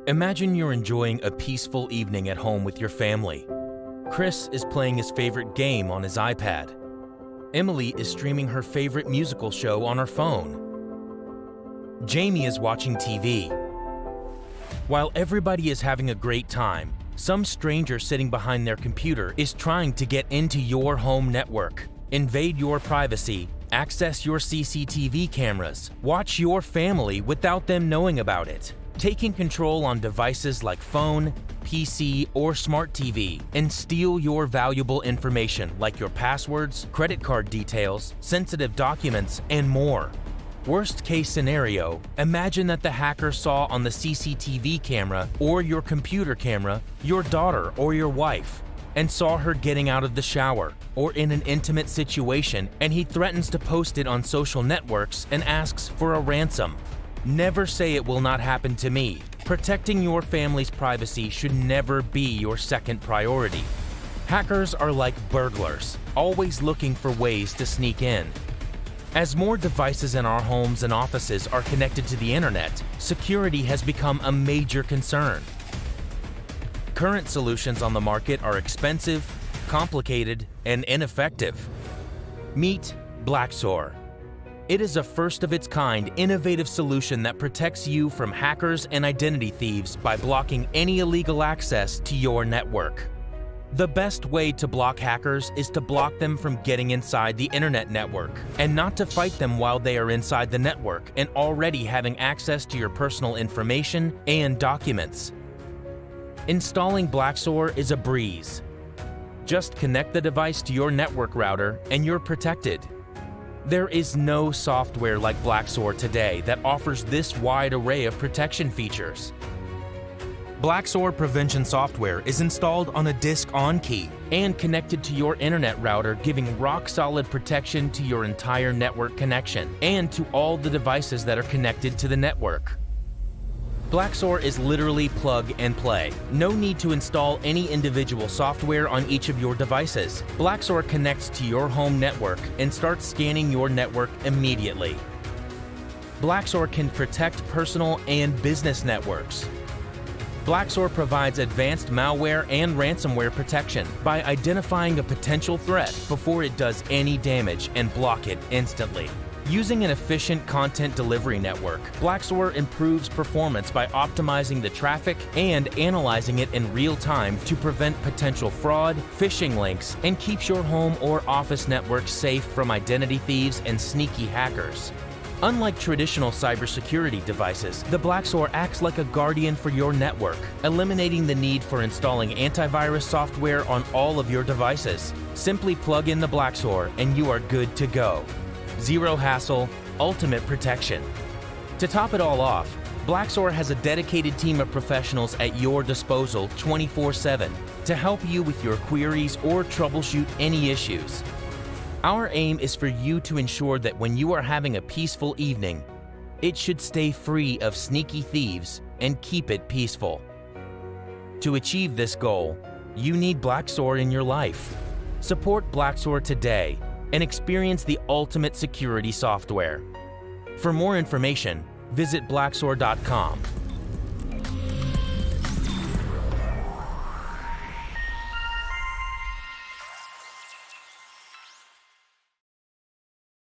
Imagine you're enjoying a peaceful evening at home with your family. Chris is playing his favorite game on his iPad. Emily is streaming her favorite musical show on her phone. Jamie is watching TV. While everybody is having a great time, some stranger sitting behind their computer is trying to get into your home network, invade your privacy, access your CCTV cameras, watch your family without them knowing about it, taking control on devices like phone, PC, or smart TV, and steal your valuable information like your passwords, credit card details, sensitive documents, and more. Worst case scenario, imagine that the hacker saw on the CCTV camera or your computer camera your daughter or your wife, and saw her getting out of the shower or in an intimate situation, and he threatens to post it on social networks and asks for a ransom. Never say it will not happen to me. Protecting your family's privacy should never be your second priority. Hackers are like burglars, always looking for ways to sneak in. As more devices in our homes and offices are connected to the internet, security has become a major concern. Current solutions on the market are expensive, complicated, and ineffective. Meet Blacksor. It is a first-of-its-kind, innovative solution that protects you from hackers and identity thieves by blocking any illegal access to your network. The best way to block hackers is to block them from getting inside the internet network, and not to fight them while they are inside the network and already having access to your personal information and documents. Installing Blacksor is a breeze. Just connect the device to your network router and you're protected. There is no software like Blacksor today that offers this wide array of protection features. Blacksor prevention software is installed on a disk-on key and connected to your internet router, giving rock-solid protection to your entire network connection and to all the devices that are connected to the network. Blacksor is literally plug and play. No need to install any individual software on each of your devices. Blacksor connects to your home network and starts scanning your network immediately. Blacksor can protect personal and business networks. Blacksor provides advanced malware and ransomware protection by identifying a potential threat before it does any damage and block it instantly. Using an efficient content delivery network, Blacksor improves performance by optimizing the traffic and analyzing it in real time to prevent potential fraud, phishing links, and keeps your home or office network safe from identity thieves and sneaky hackers. Unlike traditional cybersecurity devices, the Blacksor acts like a guardian for your network, eliminating the need for installing antivirus software on all of your devices. Simply plug in the Blacksor and you are good to go. Zero hassle, ultimate protection. To top it all off, Blacksor has a dedicated team of professionals at your disposal 24/7 to help you with your queries or troubleshoot any issues. Our aim is for you to ensure that when you are having a peaceful evening, it should stay free of sneaky thieves and keep it peaceful. To achieve this goal, you need Blacksor in your life. Support Blacksor today and experience the ultimate security software. For more information, visit blacksor.com.